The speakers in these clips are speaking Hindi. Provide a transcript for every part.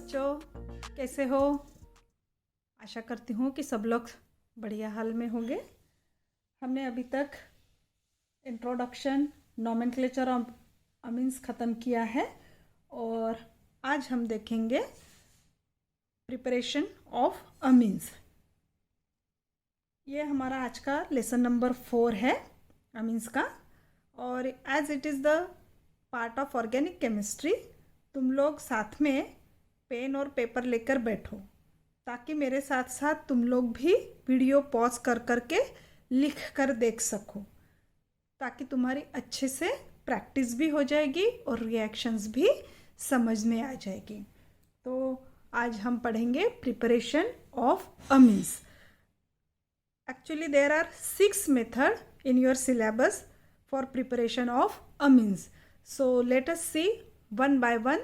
बच्चों, कैसे हो? आशा करती हूँ कि सब लोग बढ़िया हाल में होंगे। हमने अभी तक इंट्रोडक्शन, नॉमेनक्लेचर ऑफ अमीन्स ख़त्म किया है और आज हम देखेंगे प्रिपरेशन ऑफ अमीन्स। ये हमारा आज का लेसन नंबर 4 है अमीन्स का। और as it is the part of organic chemistry, तुम लोग साथ में पेन और पेपर लेकर बैठो ताकि मेरे साथ साथ तुम लोग भी वीडियो पॉज कर करके लिख कर देख सको, ताकि तुम्हारी अच्छे से प्रैक्टिस भी हो जाएगी और रिएक्शंस भी समझ में आ जाएगी। तो आज हम पढ़ेंगे preparation of amines. Actually, there are 6 methods in your syllabus for preparation of amines. So let us see one by one.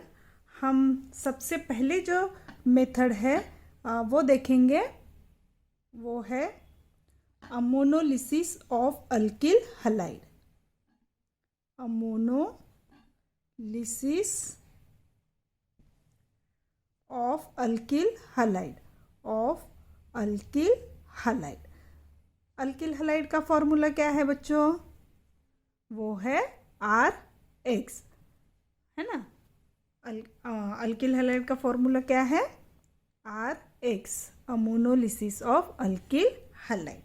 हम सबसे पहले जो मेथड है वो देखेंगे, वो है ammonolysis of alkyl halide. Ammonolysis of alkyl halide, of alkyl halide. Alkyl halide का फॉर्मूला क्या है बच्चों? वो है RX, है ना। अल्किल हैलाइड का फॉर्मूला क्या है? RX, ammonolysis of alkyl halide.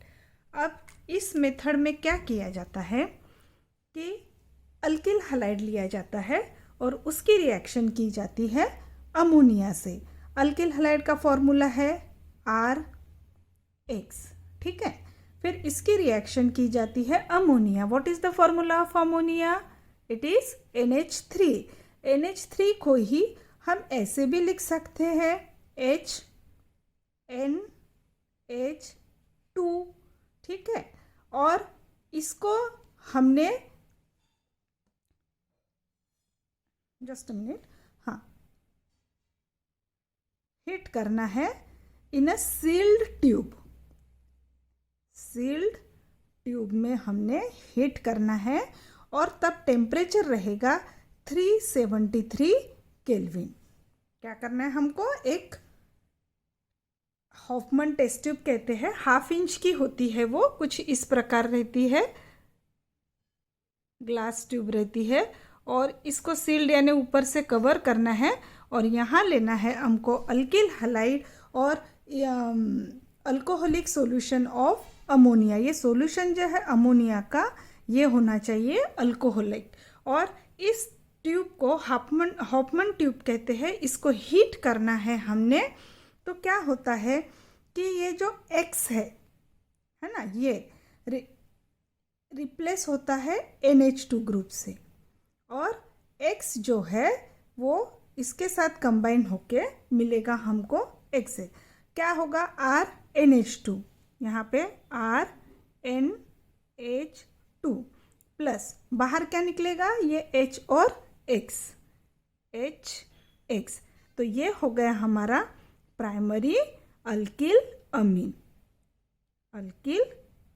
अब इस मेथड में क्या किया जाता है कि अल्किल हैलाइड लिया जाता है और उसकी रिएक्शन की जाती है अमोनिया से। अल्किल हैलाइड का फॉर्मूला है RX, ठीक है। फिर इसकी रिएक्शन की जाती है ammonia. What is the formula of ammonia? It is NH3। NH3 को ही हम ऐसे भी लिख सकते हैं HNH2, ठीक है। और इसको हमने जस्ट अ मिनट, हाँ, हिट करना है इन a shield tube. Sealed tube में हमने हीट करना है और तब टेम्परेचर रहेगा 373 केल्विन। क्या करना है हमको? एक हॉफमैन टेस्ट ट्यूब कहते हैं, 1/2 इंच की होती है, वो कुछ इस प्रकार रहती है, ग्लास ट्यूब रहती है। और इसको सील्ड यानी ऊपर से कवर करना है और यहाँ लेना है हमको अल्किल हैलाइड और अल्कोहलिक सॉल्यूशन ऑफ अमोनिया। ये सॉल्यूशन जो है अमोनिया का, ये होना चाहिए अल्कोहलिक। और इस ट्यूब को हॉफमैन ट्यूब कहते हैं। इसको हीट करना है हमने। तो क्या होता है कि ये जो X है ना, ये रिप्लेस होता है NH2 ग्रुप से, और X जो है वो इसके साथ कंबाइन होके मिलेगा हमको X से। क्या होगा? RNH2, यहाँ पे RNH2 प्लस बाहर क्या निकलेगा? ये H और X, HX। तो ये हो गया हमारा प्राइमरी अल्किल अमीन, अल्किल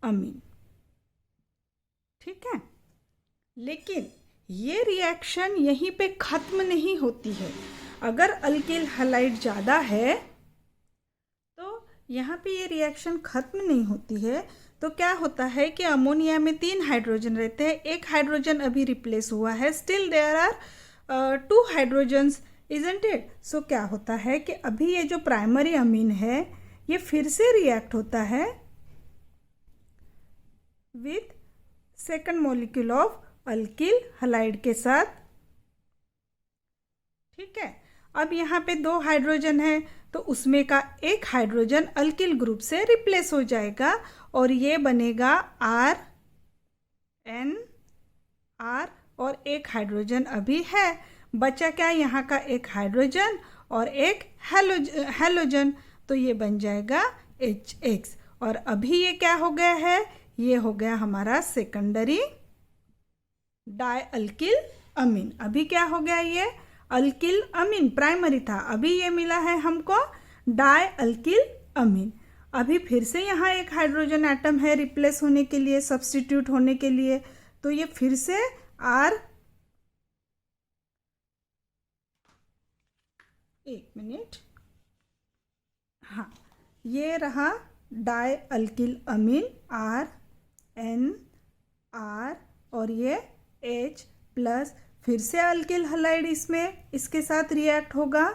अमीन, ठीक है। लेकिन ये रिएक्शन यहीं पे ख़त्म नहीं होती है। अगर अल्किल हैलाइड ज़्यादा है तो यहाँ पे ये रिएक्शन ख़त्म नहीं होती है। तो क्या होता है कि अमोनिया में 3 हाइड्रोजन रहते हैं, एक हाइड्रोजन अभी रिप्लेस हुआ है, still there are 2 hydrogens, isn't it. So क्या होता है कि अभी ये जो प्राइमरी अमीन है ये फिर से रिएक्ट होता है with second molecule of alkyl halide के साथ, ठीक है। अब यहाँ पे 2 हाइड्रोजन है तो उसमें का एक हाइड्रोजन अल्किल ग्रुप से रिप्लेस हो जाएगा और ये बनेगा RNR, और एक हाइड्रोजन अभी है, बचा क्या? यहाँ का एक हाइड्रोजन और एक हैलोजन, तो ये बन जाएगा HX। और अभी ये क्या हो गया है? ये हो गया हमारा सेकेंडरी डाई अल्किल अमीन। अभी क्या हो गया? ये अल्किल अमीन प्राइमरी था, अभी ये मिला है हमको डाई अल्किल अमीन। अभी फिर से यहाँ एक हाइड्रोजन एटम है रिप्लेस होने के लिए, सब्स्टिट्यूट होने के लिए, तो ये फिर से एक मिनट, हाँ, ये रहा डाई अल्किल अमीन RNR और ये H प्लस, फिर से अल्किल हलाइड इसके साथ रिएक्ट होगा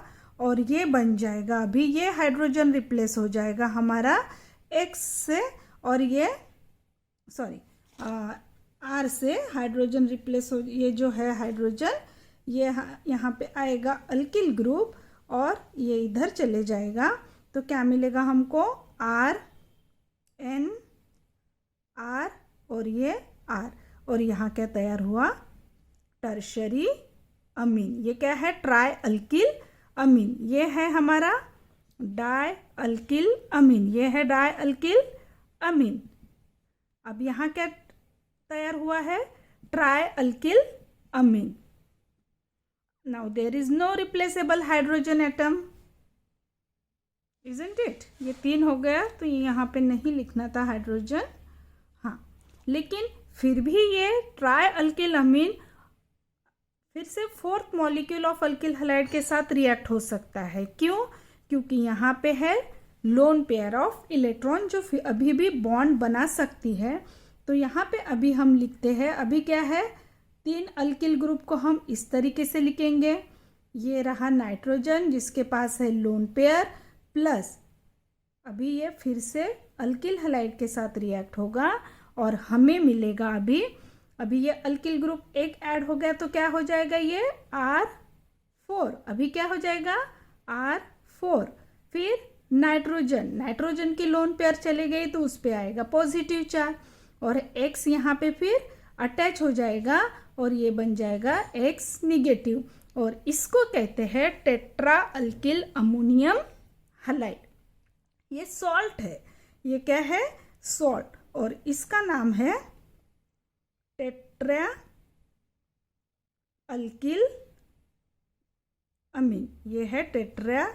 और ये बन जाएगा, अभी ये हाइड्रोजन रिप्लेस हो जाएगा हमारा X से, और ये सॉरी R से हाइड्रोजन रिप्लेस हो, ये जो है हाइड्रोजन ये यहाँ पे आएगा अल्किल ग्रुप और ये इधर चले जाएगा, तो क्या मिलेगा हमको RNR और ये R, और यहाँ क्या तैयार हुआ टर्शरी अमीन। ये क्या है ट्राई अल्किल अमीन, ये है हमारा डाई अल्किल अमीन, ये है डाई अल्किल अमीन। अब यहाँ क्या तैयार हुआ है tri alkyl amine. Now there is no replaceable hydrogen atom, isn't it. ये 3 हो गया, तो यहाँ पे नहीं लिखना था हाइड्रोजन, हाँ, लेकिन फिर भी ये ट्राई अल्किल अमीन फिर से 4th molecule of alkyl halide के साथ रिएक्ट हो सकता है। क्यों? क्योंकि यहाँ पे है लोन पेयर ऑफ इलेक्ट्रॉन जो अभी भी बॉन्ड बना सकती है। तो यहाँ पे अभी हम लिखते हैं, अभी क्या है 3 अल्किल ग्रुप को हम इस तरीके से लिखेंगे, ये रहा नाइट्रोजन जिसके पास है लोन पेयर प्लस, अभी ये फिर से अल्किल हलाइड के साथ रिएक्ट होगा और हमें मिलेगा अभी ये अल्किल ग्रुप एक ऐड हो गया, तो क्या हो जाएगा ये R4, अभी क्या हो जाएगा R4, फिर नाइट्रोजन की लोन पेयर चले गई तो उस पे आएगा पॉजिटिव चार्ज और X यहाँ पे फिर अटैच हो जाएगा और ये बन जाएगा X निगेटिव, और इसको कहते हैं टेट्रा अल्किल अमोनियम हलाइड। ये सॉल्ट है, ये क्या है सॉल्ट, और इसका नाम है टेट्रा अल्किल अमीन, ये है टेट्रा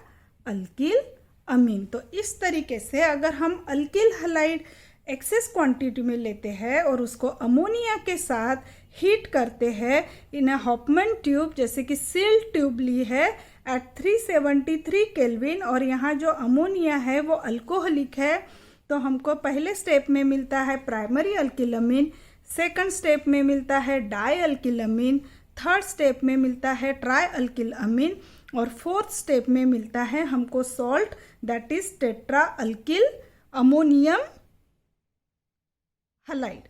अल्किल अमीन। तो इस तरीके से अगर हम अल्किल हलाइड एक्सेस क्वांटिटी में लेते हैं और उसको अमोनिया के साथ हीट करते हैं इन अ हॉफमैन ट्यूब, जैसे कि सील्ड ट्यूब ली है एट 373 केल्विन, और यहाँ जो अमोनिया है वो अल्कोहलिक है, तो हमको पहले स्टेप में मिलता है प्राइमरी अल्किल अमीन, सेकंड स्टेप में मिलता है डाई अल्किल अमीन, थर्ड स्टेप में मिलता है ट्राई अल्किल अमीन, और फोर्थ स्टेप में मिलता है हमको salt that is tetra alkyl ammonium halide.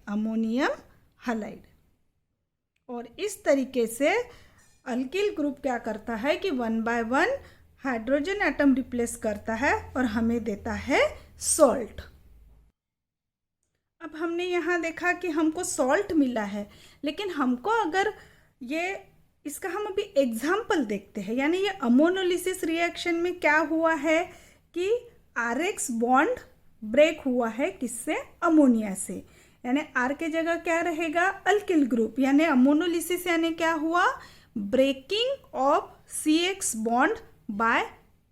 और इस तरीके से अल्किल ग्रुप क्या करता है कि 1 by 1 हाइड्रोजन एटम रिप्लेस करता है और हमें देता है सॉल्ट। अब हमने यहाँ देखा कि हमको सॉल्ट मिला है, लेकिन हमको अगर इसका हम अभी एग्जाम्पल देखते हैं, यानी ये अमोनोलिसिस रिएक्शन में क्या हुआ है कि RX बॉन्ड ब्रेक हुआ है किससे अमोनिया से, यानी R के जगह क्या रहेगा अल्किल ग्रुप, यानी अमोनोलिसिस यानी क्या हुआ breaking of CX bond by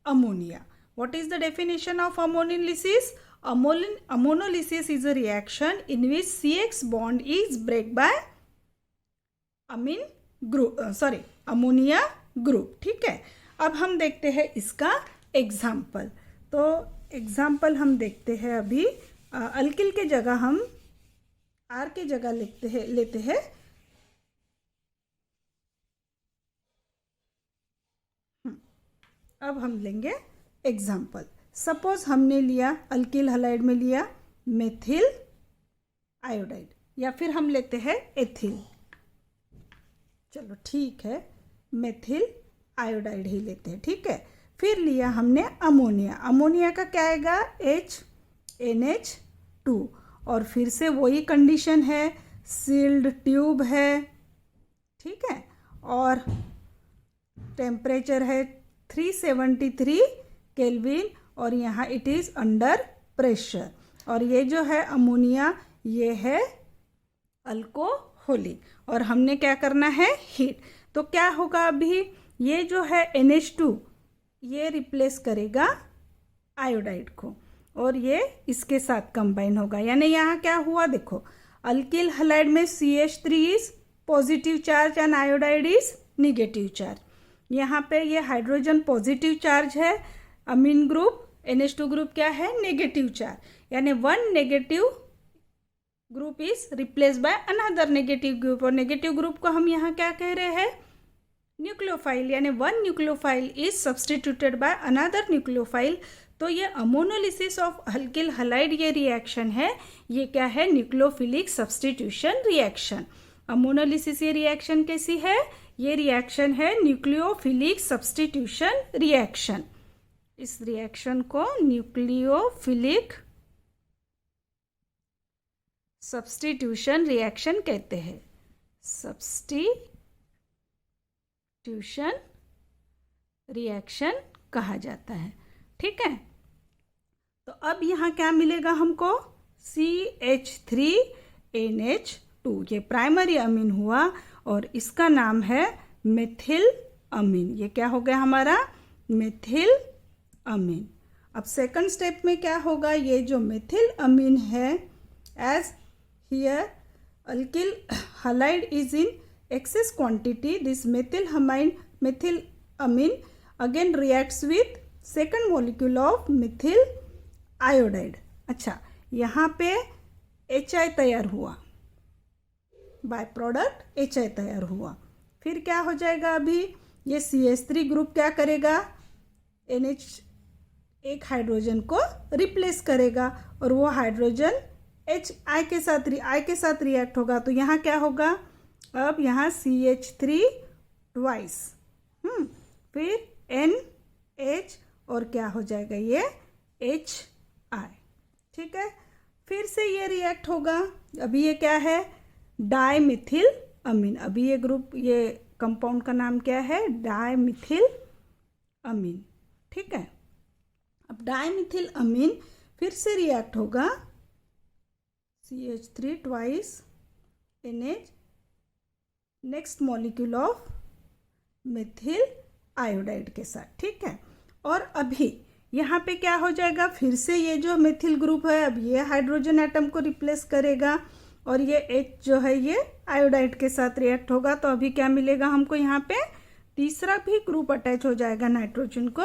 ammonia. What is the definition of ammonolysis? Ammonolysis is a reaction in which CX bond is break by ammonia group. ठीक है, अब हम देखते हैं इसका एग्जाम्पल। तो एग्जाम्पल हम देखते हैं अभी अल्किल के जगह हम R के जगह लेते हैं अब हम लेंगे एग्जाम्पल। सपोज हमने लिया अल्किल हलाइड में लिया मेथिल आयोडाइड, या फिर हम लेते हैं एथिल, चलो ठीक है मेथिल आयोडाइड ही लेते हैं। ठीक है, फिर लिया हमने अमोनिया का क्या आएगा HNH2, और फिर से वही कंडीशन है सील्ड ट्यूब है। ठीक है, और टेम्परेचर है 373 केल्विन और यहाँ इट इज़ अंडर प्रेशर, और ये जो है अमोनिया ये है अल्कोहलिक, और हमने क्या करना है हीट। तो क्या होगा अभी ये जो है NH2 ये रिप्लेस करेगा आयोडाइड को और ये इसके साथ कंबाइन होगा, यानी यहाँ क्या हुआ देखो अल्किल हलाइड में CH3 is positive charge and iodide is negative charge. यहाँ पे ये हाइड्रोजन पॉजिटिव चार्ज है, अमीन ग्रुप NH2 ग्रुप क्या है, नेगेटिव चार्ज, यानी one negative group is replace by another negative group, और नेगेटिव ग्रुप को हम यहाँ क्या कह रहे हैं, न्यूक्लियोफाइल, यानी one nucleophile is substituted by another nucleophile. तो ये अमोनोलिसिस ऑफ अल्किल हलाइड ये रिएक्शन है, ये क्या है, न्यूक्लियोफिलिक सब्सटीट्यूशन रिएक्शन। अमोनोलिसिस ये रिएक्शन कैसी है, ये रिएक्शन है न्यूक्लियोफिलिक सब्सटीट्यूशन रिएक्शन। इस रिएक्शन को न्यूक्लियोफिलिक सब्सटीट्यूशन रिएक्शन कहते हैं, सब्सटीट्यूशन रिएक्शन कहा जाता है। ठीक है, तो अब यहाँ क्या मिलेगा हमको, CH3NH2, ये प्राइमरी अमीन हुआ और इसका नाम है मेथिल अमीन। ये क्या हो गया हमारा, मेथिल अमीन। अब सेकंड स्टेप में क्या होगा, ये जो मेथिल अमीन है, as here alkyl halide is in excess quantity, this methyl amine again reacts with second molecule of methyl iodide। अच्छा, यहाँ पे HI तैयार हुआ, बाय प्रोडक्ट HI तैयार हुआ, फिर क्या हो जाएगा, अभी ये CH3 ग्रुप क्या करेगा, NH एक हाइड्रोजन को रिप्लेस करेगा और वो हाइड्रोजन I के साथ रिएक्ट होगा। तो यहाँ क्या होगा, अब यहाँ CH3 ट्वाइस, फिर NH और क्या हो जाएगा, ये HI। ठीक है, फिर से ये रिएक्ट होगा, अभी ये क्या है, डाइमिथिल अमीन। अभी ये ग्रुप, ये कंपाउंड का नाम क्या है, डाइमिथिल अमीन। ठीक है, अब डाइमिथिल अमीन फिर से रिएक्ट होगा, CH3 twice NH, next molecule of methyl iodide के साथ। ठीक है, और अभी यहाँ पे क्या हो जाएगा, फिर से ये जो मेथिल ग्रुप है, अब ये हाइड्रोजन एटम को रिप्लेस करेगा और ये H जो है ये आयोडाइड के साथ रिएक्ट होगा। तो अभी क्या मिलेगा हमको, यहाँ पे तीसरा भी ग्रुप अटैच हो जाएगा नाइट्रोजन को,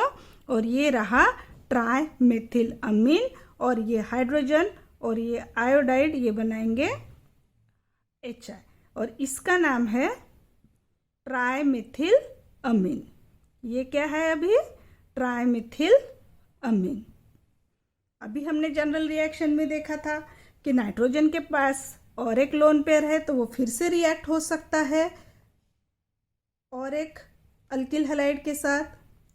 और ये रहा ट्राई मेथिल अमीन, और ये हाइड्रोजन और ये आयोडाइड ये बनाएंगे HI, और इसका नाम है ट्राइमेथिल अमीन। ये क्या है, अभी ट्राइमेथिल अमीन। अभी हमने जनरल रिएक्शन में देखा था कि नाइट्रोजन के पास और एक लोन पेयर है, तो वो फिर से रिएक्ट हो सकता है और एक अल्किल हैलाइड के साथ,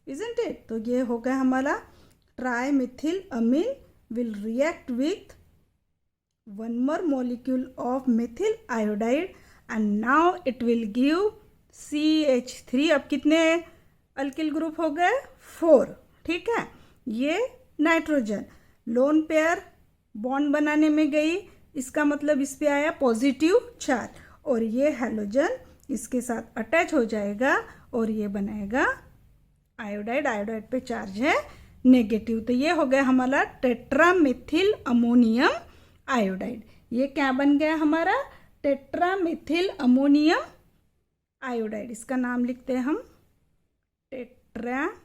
इजंट इट। तो ये हो गया हमारा trimethyl amine will react with one more molecule of methyl iodide and now it will give CH3। अब कितने अल्किल ग्रुप हो गए, 4। ठीक है, ये नाइट्रोजन लोन पेयर बॉन्ड बनाने में गई, इसका मतलब इस पे आया पॉजिटिव चार्ज, और ये हैलोजन इसके साथ अटैच हो जाएगा और ये बनाएगा आयोडाइड। आयोडाइड पे चार्ज है नेगेटिव, तो ये हो गया हमारा टेट्रामेथिल अमोनियम आयोडाइड। ये क्या बन गया हमारा, टेट्रामेथिल अमोनियम आयोडाइड। इसका नाम लिखते हैं हम टेट्रामेथिल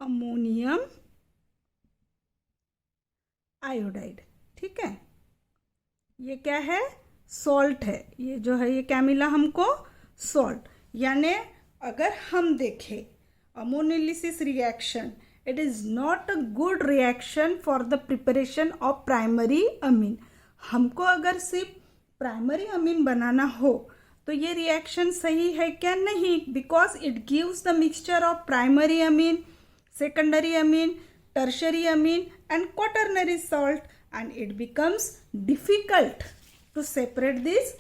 अमोनियम आयोडाइड। ठीक है, ये क्या है, सॉल्ट है, ये जो है ये क्या मिला हमको, सॉल्ट। यानी अगर हम देखें ammonolysis reaction, it is not a good reaction for the preparation of primary amine। हमको अगर सिर्फ प्राइमरी अमीन बनाना हो तो ये रिएक्शन सही है क्या, नहीं, because it gives the mixture of primary amine, secondary amine, tertiary amine and quaternary salt, and it becomes difficult to separate this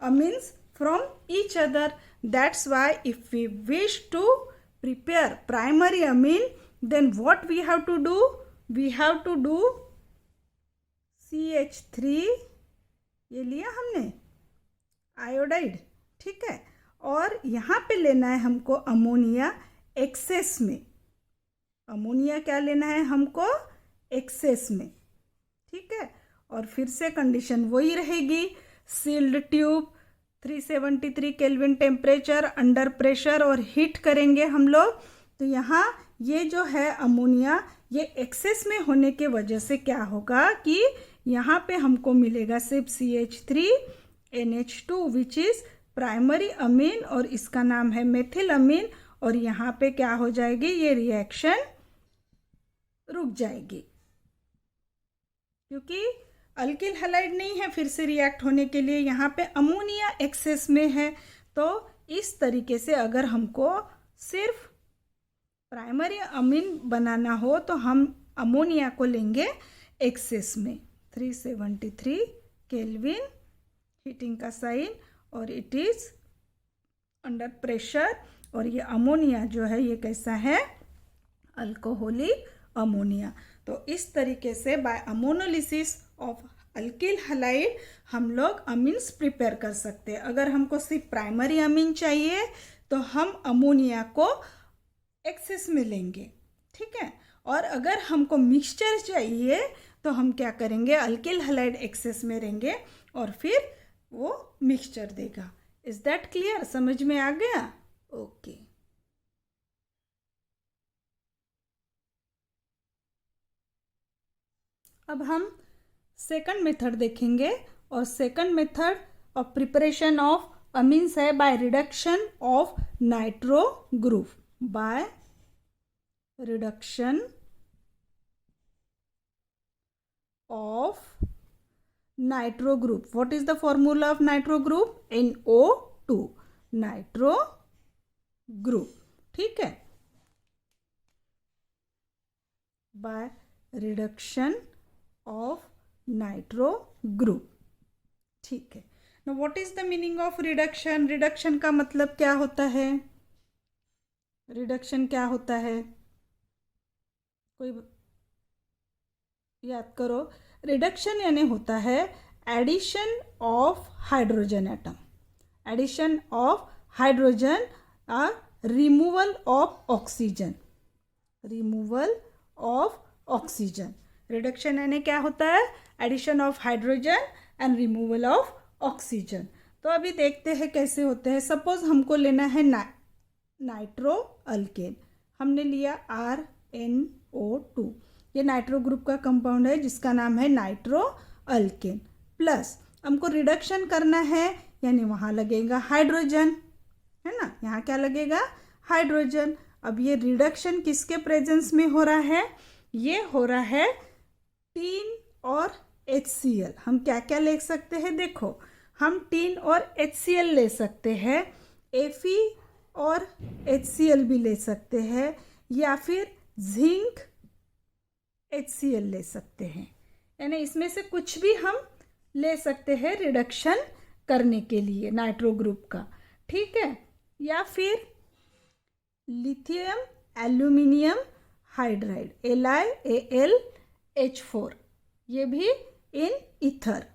amines from each other। That's why if we wish to prepare primary amine, then what we have to do, we have to do CH3, ये लिया हमने आयोडाइड। ठीक है, और यहाँ पे लेना है हमको अमोनिया एक्सेस में, अमोनिया क्या लेना है हमको, एक्सेस में। ठीक है, और फिर से कंडीशन वही रहेगी, sealed tube, 373 kelvin temperature, under pressure और हीट करेंगे हम लोग। तो यहाँ ये जो है अमोनिया, ये एक्सेस में होने के वजह से क्या होगा कि यहाँ पे हमको मिलेगा सिर्फ CH3NH2 which is primary amine और इसका नाम है मेथिल अमीन। और यहाँ पे क्या हो जाएगी, ये रिएक्शन रुक जाएगी क्योंकि अल्किल हैलाइड नहीं है फिर से रिएक्ट होने के लिए, यहाँ पे अमोनिया एक्सेस में है। तो इस तरीके से अगर हमको सिर्फ प्राइमरी अमीन बनाना हो तो हम अमोनिया को लेंगे एक्सेस में, 373 केल्विन हीटिंग का साइन और इट इज अंडर प्रेशर। और ये अमोनिया जो है ये कैसा है, अल्कोहलिक अमोनिया। तो इस तरीके से by ammonolysis of alkyl halide हम लोग अमीन्स प्रिपेयर कर सकते हैं। अगर हमको सिर्फ प्राइमरी अमीन चाहिए तो हम अमोनिया को एक्सेस में लेंगे, ठीक है। और अगर हमको मिक्सचर चाहिए तो हम क्या करेंगे, अल्किल हैलाइड एक्सेस में रहेंगे और फिर वो मिक्सचर देगा। इज दैट क्लियर, समझ में आ गया? ओके। अब हम सेकंड मेथड देखेंगे और second method of preparation of amines है by reduction of nitro group, by reduction of nitro group. What is the formula of nitro group? NO2 nitro group, ठीक है, by reduction of nitro group, ठीक है। Now what is the meaning of reduction? Reduction का मतलब क्या होता है? रिडक्शन क्या होता है, कोई याद करो। रिडक्शन यानी होता है addition of hydrogen atom, addition of hydrogen और removal of oxygen, removal of oxygen. Reduction यानी क्या होता है, addition of hydrogen and removal of oxygen. तो अभी देखते हैं कैसे होते हैं। सपोज हमको लेना है नाइट्रो अल्केन, हमने लिया RNO2, ये नाइट्रो ग्रुप का कंपाउंड है जिसका नाम है नाइट्रो अल्केन। प्लस हमको रिडक्शन करना है यानी वहाँ लगेगा हाइड्रोजन, है ना, यहाँ क्या लगेगा, हाइड्रोजन। अब ये रिडक्शन किसके प्रेजेंस में हो रहा है? ये हो रहा है टीन और HCl। हम क्या क्या ले सकते हैं, देखो हम टीन और HCl ले सकते हैं, Fe और HCl भी ले सकते हैं, या फिर जिंक HCl ले सकते हैं, यानी इसमें से कुछ भी हम ले सकते हैं रिडक्शन करने के लिए नाइट्रो ग्रुप का, ठीक है। या फिर लिथियम एल्यूमिनियम हाइड्राइड LiAlH4, ये भी इन ईथर,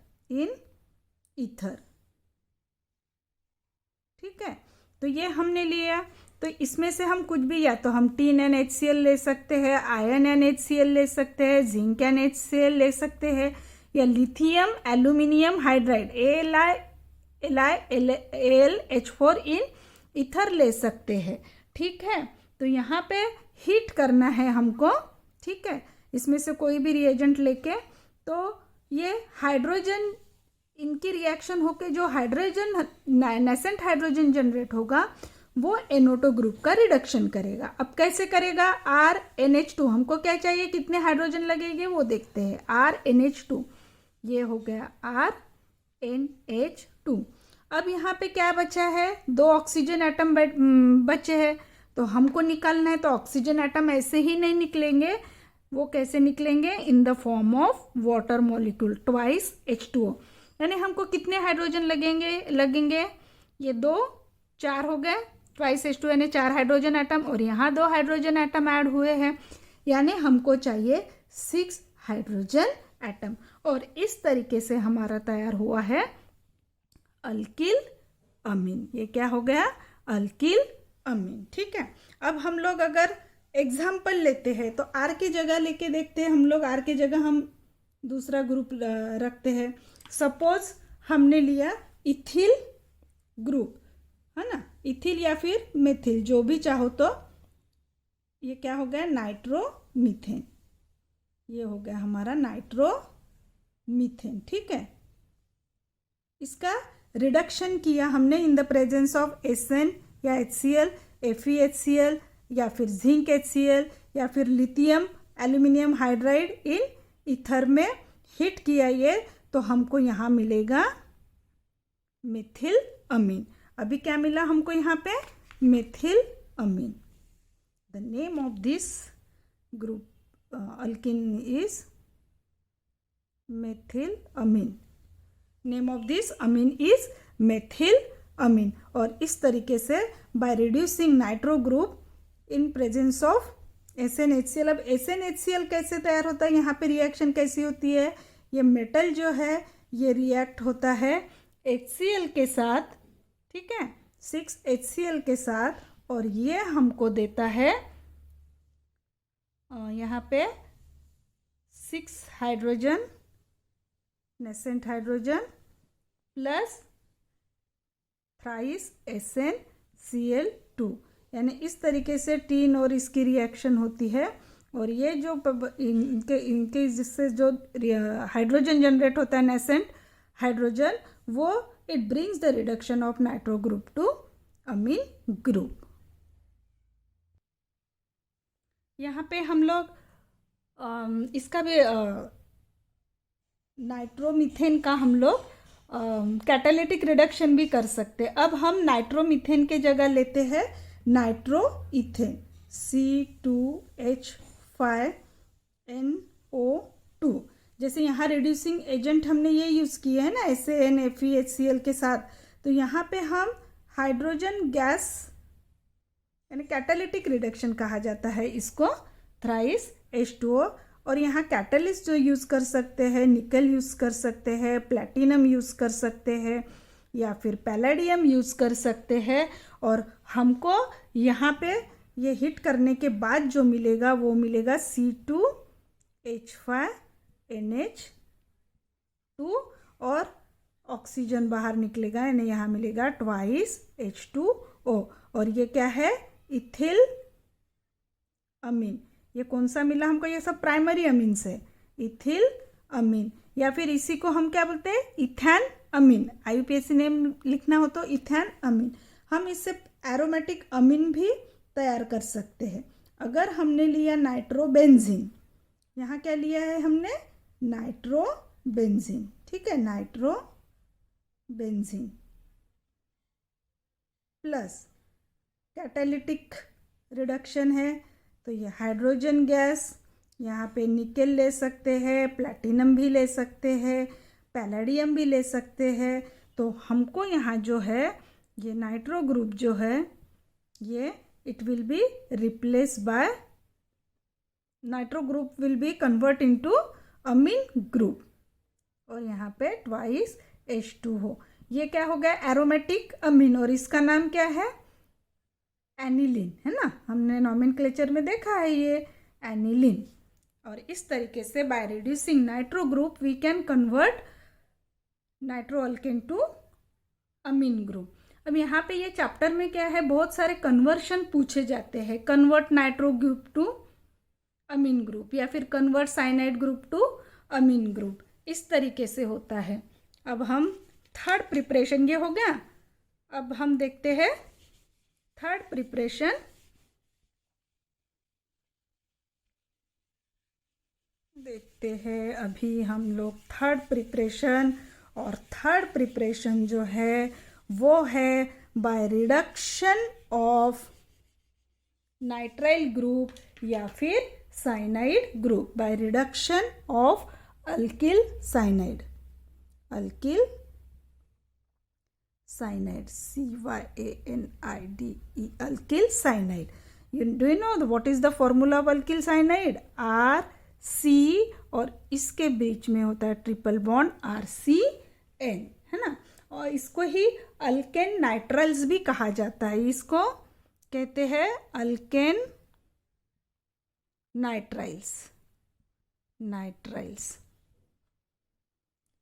ठीक है। तो ये हमने लिया, तो इसमें से हम कुछ भी, या तो हम टीन NaHCl ले सकते हैं, आयरन NaHCl ले सकते हैं, जिंक NaHCl ले सकते हैं, या lithium aluminium hydride LiAlH4 in ether ले सकते हैं, ठीक है। तो यहाँ पे हीट करना है हमको, ठीक है, इसमें से कोई भी रिएजेंट लेके। तो ये हाइड्रोजन, इनकी रिएक्शन होके जो हाइड्रोजन नेसेंट हाइड्रोजन जनरेट होगा वो NO2 ग्रुप का रिडक्शन करेगा। अब कैसे करेगा, RNH2, हमको क्या चाहिए, कितने हाइड्रोजन लगेंगे वो देखते हैं, RNH2, ये हो गया RNH2। अब यहाँ पे क्या बचा है, 2 ऑक्सीजन एटम बचे हैं, तो हमको निकालना है। तो ऑक्सीजन एटम ऐसे ही नहीं निकलेंगे, वो कैसे निकलेंगे, in the form of water molecule, twice H2O, यानी हमको कितने हाइड्रोजन लगेंगे, ये 2 4 हो गए, ट्वाइस H2O यानी 4 हाइड्रोजन एटम, और यहाँ 2 हाइड्रोजन एटम ऐड हुए हैं, यानी हमको चाहिए 6 हाइड्रोजन एटम। और इस तरीके से हमारा तैयार हुआ है अल्किल अमीन। ये क्या हो गया, अल्किल अमीन, ठीक है। अब हम लोग अगर एग्जाम्पल लेते हैं तो R की जगह लेके देखते हैं हम लोग, R की जगह हम दूसरा ग्रुप रखते हैं। सपोज हमने लिया इथिल ग्रुप, है ना, इथिल या फिर मिथिल जो भी चाहो, तो ये क्या हो गया, नाइट्रोमीथेन। ये हो गया हमारा नाइट्रोमीथेन। ठीक है, इसका रिडक्शन किया हमने in the presence of SN या HCl, FeHCl या फिर जिंक HCl या फिर lithium aluminium hydride in ether में हिट किया ये, तो हमको यहाँ मिलेगा मिथिल अमीन। अभी क्या मिला हमको यहाँ पे, methyl amine. The name of this group alkene is methyl amine। Name of this amine is methyl amine. और इस तरीके से by reducing nitro group in presence of SnHCl। अब SnHCl कैसे तैयार होता है, यहाँ पे रिएक्शन कैसी होती है, ये मेटल जो है ये रिएक्ट होता है HCl के साथ, ठीक है, 6HCl के साथ, और ये हमको देता है यहाँ पे 6 hydrogen, nascent hydrogen plus thrice SnCl2, यानी इस तरीके से टीन और इसकी रिएक्शन होती है। और ये जो इनके जिससे जो हाइड्रोजन जनरेट होता है, नेसेंट हाइड्रोजन, वो it brings the reduction of nitro group to amine group. यहाँ पे हम लोग इसका भी नाइट्रोमीथेन का हम लोग कैटालिटिक रिडक्शन भी कर सकते हैं। अब हम नाइट्रोमीथेन के जगह लेते हैं नाइट्रोइथेन, C2H5NO2। जैसे यहाँ रिड्यूसिंग एजेंट हमने ये यूज़ किया है ना SAN FeHCl के साथ, तो यहाँ पे हम हाइड्रोजन गैस यानी कैटालिटिक रिडक्शन कहा जाता है इसको, थ्राइस H2O। और यहाँ कैटलिस्ट जो यूज़ कर सकते हैं, निकल यूज़ कर सकते हैं, प्लेटिनम यूज़ कर सकते हैं, या फिर पैलेडियम यूज़ कर सकते हैं। और हमको यहाँ पे ये हिट करने के बाद जो मिलेगा वो मिलेगा C2H5NH2, और ऑक्सीजन बाहर निकलेगा, यानी यहाँ मिलेगा ट्वाइस H2O। और ये क्या है, इथिल अमीन। ये कौन सा मिला हमको, ये सब प्राइमरी अमीन से, इथिल अमीन, या फिर इसी को हम क्या बोलते हैं, इथैन अमीन। IUPAC नेम लिखना हो तो इथैन अमीन। हम इससे एरोमेटिक अमीन भी तैयार कर सकते हैं। अगर हमने लिया नाइट्रोबेंजीन, यहाँ क्या लिया है हमने, नाइट्रोबेंजीन, ठीक है, नाइट्रोबेंजीन प्लस कैटालिटिक रिडक्शन है, तो ये हाइड्रोजन गैस, यहाँ पे निकेल ले सकते हैं, प्लैटिनम भी ले सकते हैं, पैलेडियम भी ले सकते हैं। तो हमको यहाँ जो है ये नाइट्रो ग्रुप जो है ये it will be replace by, nitro group will be convert into amine group, और यहाँ पे ट्वाइस H2 हो। ये क्या हो गया, एरोमेटिक अमीन, और इसका नाम क्या है, एनिलीन, है ना, हमने नॉमेनक्लेचर में देखा है ये एनिलीन। और इस तरीके से by reducing nitro group we can convert nitro alkane to amine group. अब यहाँ पे ये चैप्टर में क्या है, बहुत सारे कन्वर्शन पूछे जाते हैं, convert nitro group to amine group, या फिर convert cyanide group to amine group, इस तरीके से होता है। अब हम थर्ड प्रिपरेशन, ये हो गया। अब हम देखते हैं थर्ड प्रिपरेशन। देखते हैं अभी हम लोग थर्ड प्रिपरेशन, और थर्ड प्रिपरेशन जो है वो है by reduction of nitrile group या फिर cyanide group, by reduction of alkyl cyanide, alkyl cyanide, CYANIDE, alkyl cyanide. Do you know what is the formula of alkyl cyanide? RC, और इसके बीच में होता है ट्रिपल बॉन्ड RCN, है ना। और इसको ही अल्केन नाइट्राइल्स भी कहा जाता है, इसको कहते हैं अल्केन नाइट्राइल्स, नाइट्राइल्स।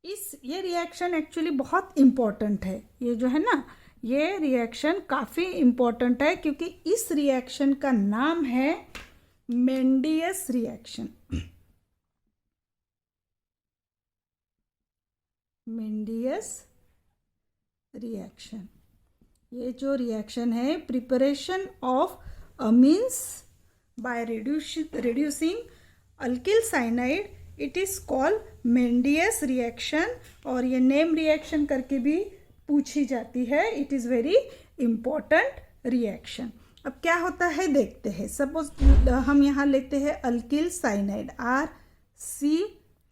ये रिएक्शन एक्चुअली बहुत इम्पोर्टेंट है। ये जो है ना, ये रिएक्शन काफ़ी इम्पोर्टेंट है क्योंकि इस रिएक्शन का नाम है मेंडियस रिएक्शन। मेंडियस रिएक्शन, ये जो रिएक्शन है, preparation of amines by reducing alkyl cyanide, it is called Mendius reaction. और ये नेम रिएक्शन करके भी पूछी जाती है। It is very important reaction. अब क्या होता है देखते हैं। सपोज हम यहाँ लेते हैं अल्किल साइनाइड RC,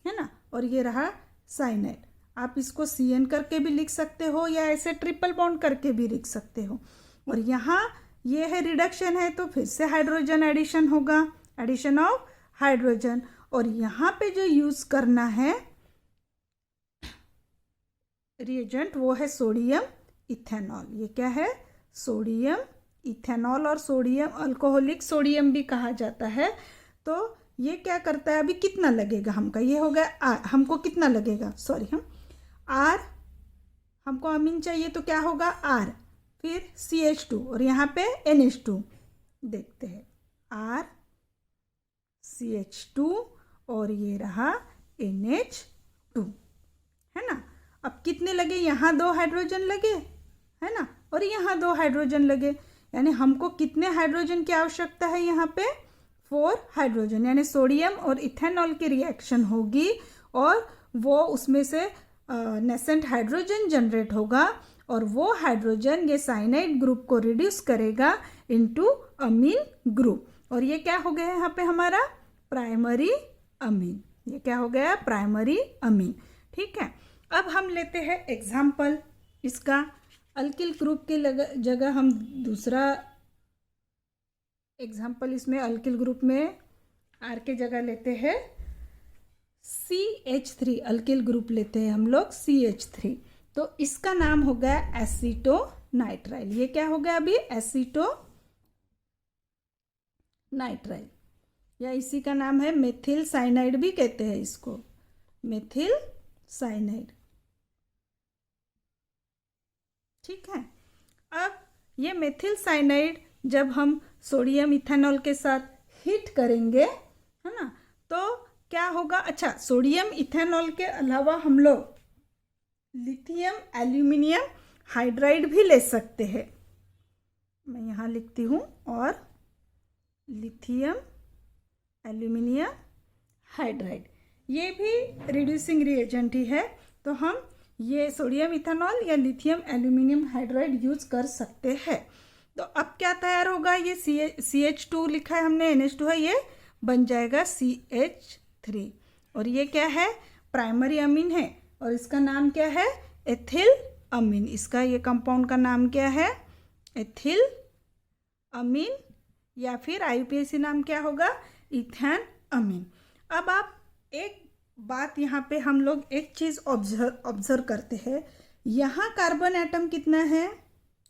है ना, और ये रहा साइनाइड। आप इसको CN करके भी लिख सकते हो या ऐसे ट्रिपल बॉन्ड करके भी लिख सकते हो। और यहाँ ये है रिडक्शन है, तो फिर से हाइड्रोजन एडिशन होगा, एडिशन ऑफ हाइड्रोजन। और यहाँ पे जो यूज़ करना है रिएजेंट वो है सोडियम इथेनॉल। ये क्या है? सोडियम इथेनॉल, और सोडियम अल्कोहलिक सोडियम भी कहा जाता है। तो ये क्या करता है, अभी कितना लगेगा हमका, ये हो गया R, हमको कितना लगेगा, सॉरी, हम R, हमको अमीन चाहिए तो क्या होगा R, फिर CH2 और यहाँ पे NH2। देखते हैं R CH2 और ये रहा NH2, है ना। अब कितने लगे, यहाँ 2 हाइड्रोजन लगे, है ना, और यहाँ 2 हाइड्रोजन लगे, यानी हमको कितने हाइड्रोजन की आवश्यकता है, यहाँ पे 4 हाइड्रोजन। यानी सोडियम और इथेनॉल की रिएक्शन होगी और वो उसमें से नेसेंट हाइड्रोजन जनरेट होगा और वो हाइड्रोजन ये साइनाइड ग्रुप को रिड्यूस करेगा इनटू अमीन ग्रुप। और ये क्या हो गया है यहाँ पे हमारा प्राइमरी अमीन। ये क्या हो गया, प्राइमरी अमीन। ठीक है, अब हम लेते हैं एग्जाम्पल इसका। अल्किल ग्रुप के जगह हम दूसरा एग्जाम्पल इसमें अल्किल ग्रुप में R के जगह लेते हैं CH3। अल्किल ग्रुप लेते हैं हम लोग CH3, तो इसका नाम हो गया एसीटोनाइट्राइल। ये क्या हो गया अभी, एसीटोनाइट्राइल, या इसी का नाम है मेथिल साइनाइड भी कहते हैं इसको, मेथिल साइनाइड। ठीक है, अब ये मेथिल साइनाइड जब हम सोडियम इथेनॉल के साथ हीट करेंगे, है ना, तो क्या होगा, अच्छा सोडियम इथेनॉल के अलावा हम लोग लिथियम एल्यूमिनियम हाइड्राइड भी ले सकते हैं। मैं यहाँ लिखती हूँ, और लिथियम एल्यूमिनियम हाइड्राइड ये भी रिड्यूसिंग रिएजेंट ही है, तो हम ये सोडियम इथेनॉल या लिथियम एल्यूमिनियम हाइड्राइड यूज कर सकते हैं। तो अब क्या तैयार होगा, ये CH2 लिखा है हमने, NH2 है, ये बन जाएगा CH3। और ये क्या है, प्राइमरी अमीन है और इसका नाम क्या है, एथिल अमीन। इसका ये कंपाउंड का नाम क्या है, एथिल अमीन, या फिर IUPAC नाम क्या होगा, इथेन अमीन। अब आप एक बात यहाँ पे हम लोग एक चीज़ ऑब्जर्व करते हैं, यहाँ कार्बन एटम कितना है,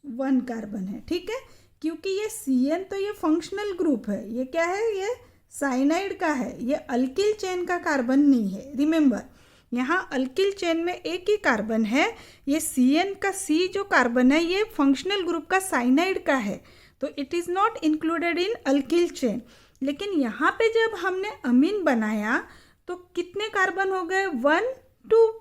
1 कार्बन है। ठीक है, क्योंकि ये CN तो ये फंक्शनल ग्रुप है, ये क्या है, ये साइनाइड का है, ये अल्किल चेन का कार्बन नहीं है। रिमेंबर, यहाँ अल्किल चेन में एक ही कार्बन है, ये CN का C जो कार्बन है ये फंक्शनल ग्रुप का साइनाइड का है, तो it is not included in alkyl chain. लेकिन यहाँ पे जब हमने अमीन बनाया तो कितने कार्बन हो गए, 1 2।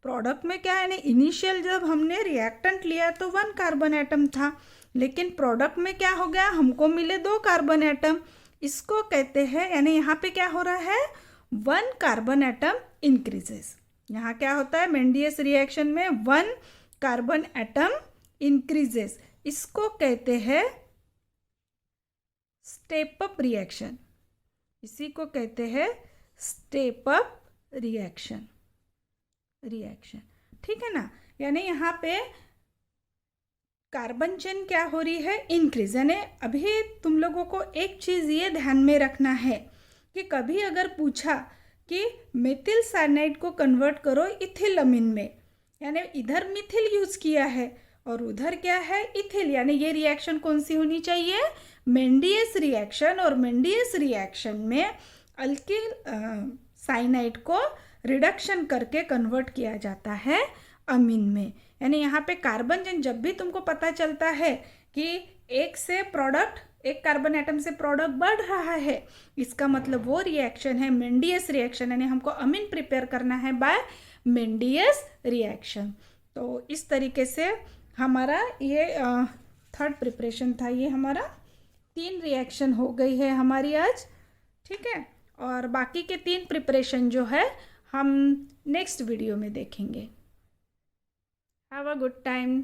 प्रोडक्ट में क्या है ना, इनिशियल जब हमने रिएक्टेंट लिया तो 1 कार्बन एटम था, लेकिन प्रोडक्ट में क्या हो गया, हमको मिले 2 कार्बन एटम। इसको कहते हैं, यानी यहाँ पे क्या हो रहा है, 1 कार्बन एटम इंक्रीजेस। यहाँ क्या होता है, मेंडियस रिएक्शन में 1 कार्बन एटम इंक्रीजेस, इसको कहते हैं स्टेप अप रिएक्शन। इसी को कहते हैं स्टेप अप रिएक्शन। ठीक है ना, यानी यहाँ पे कार्बन चेन क्या हो रही है, इंक्रीज। यानी अभी तुम लोगों को एक चीज़ ये ध्यान में रखना है कि कभी अगर पूछा कि मेथिल साइनाइड को कन्वर्ट करो इथिल अमीन में, यानी इधर मिथिल यूज किया है और उधर क्या है, इथिल, यानी ये रिएक्शन कौन सी होनी चाहिए, मेंडियस रिएक्शन। और मेंडियस रिएक्शन में अल्किल साइनाइड को रिडक्शन करके कन्वर्ट किया जाता है अमीन में। यानी यहाँ पे कार्बन जब भी तुमको पता चलता है कि एक कार्बन एटम से प्रोडक्ट बढ़ रहा है, इसका मतलब वो रिएक्शन है मेंडियस रिएक्शन, यानी हमको अमीन प्रिपेयर करना है बाय मेंडियस रिएक्शन। तो इस तरीके से हमारा ये थर्ड प्रिपरेशन था। ये हमारा 3 रिएक्शन हो गई है हमारी आज, ठीक है। और बाकी के 3 प्रिपरेशन जो है हम नेक्स्ट वीडियो में देखेंगे। Have a good time.